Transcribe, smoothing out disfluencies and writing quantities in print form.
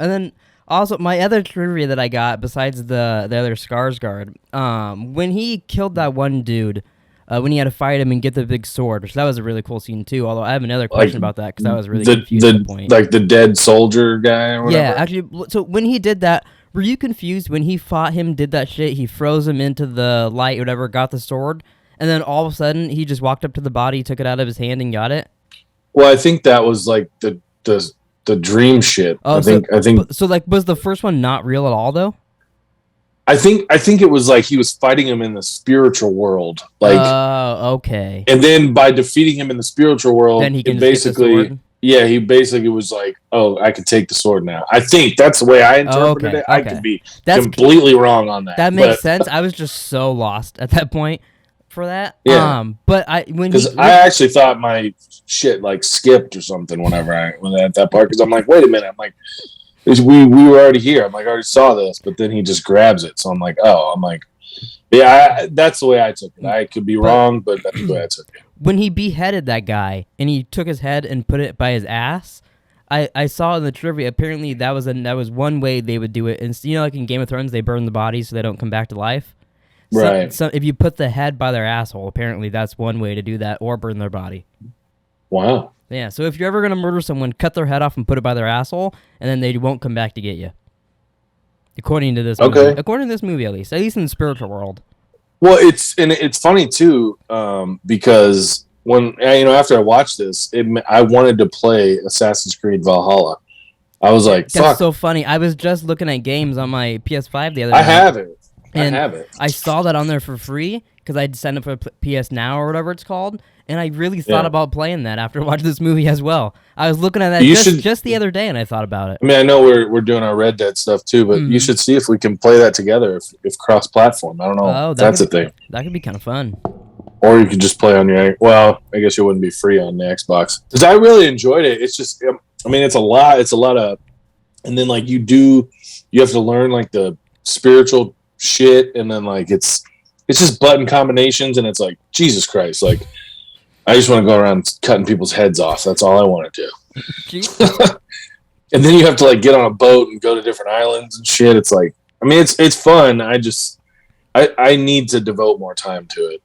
And then also my other trivia that I got besides the other Skarsgård, when he killed that one dude, when he had to fight him and get the big sword, which that was a really cool scene too. Although I have another question about that because I was really confused at the point. Like the dead soldier guy or whatever. Yeah, actually, so when he did that, were you confused when he fought him? Did that shit? He froze him into the light, or whatever, got the sword, and then all of a sudden he just walked up to the body, took it out of his hand, and got it. Well, I think that was like the dream shit. Oh, I think so. Like, was the first one not real at all though? I think it was like he was fighting him in the spiritual world, like. Oh, okay. And then by defeating him in the spiritual world, Then he can basically, yeah, he basically was like, "Oh, I can take the sword now." I think that's the way I interpreted it. I could be completely wrong on that. That makes sense. I was just so lost at that point for that. Yeah. But I actually thought my shit like skipped or something whenever when at that part, because I'm like, wait a minute, I'm like, we were already here. I'm like, I already saw this, but then he just grabs it, so I'm like, yeah, that's the way I took it. I could be wrong, but that's the way I took it. When he beheaded that guy and he took his head and put it by his ass, I saw in the trivia, apparently that was one way they would do it. And like in Game of Thrones, they burn the bodies so they don't come back to life. Right. So if you put the head by their asshole, apparently that's one way to do that, or burn their body. Wow. Yeah, so if you're ever going to murder someone, cut their head off and put it by their asshole, and then they won't come back to get you. According to this movie. According to this movie, at least in the spiritual world. Well, it's funny too, because when after I watched this, I wanted to play Assassin's Creed Valhalla. I was like, "Fuck!" That's so funny. I was just looking at games on my PS5 the other day. I have it. I saw that on there for free because I'd signed up for PS Now or whatever it's called, and I really thought about playing that after watching this movie as well. I was looking at that just the other day, and I thought about it. I mean, I know we're doing our Red Dead stuff too, but you should see if we can play that together if cross-platform. I don't know. That's a thing. That could be kind of fun. Or you could just play on your. Well, I guess it wouldn't be free on the Xbox, because I really enjoyed it. It's just, I mean, it's a lot of, and then like you have to learn like the spiritual shit, and then like it's just button combinations, and it's like, Jesus Christ, like I just want to go around cutting people's heads off. That's all I want to do. And then you have to like get on a boat and go to different islands and shit. It's like, I mean, it's fun. I need to devote more time to it.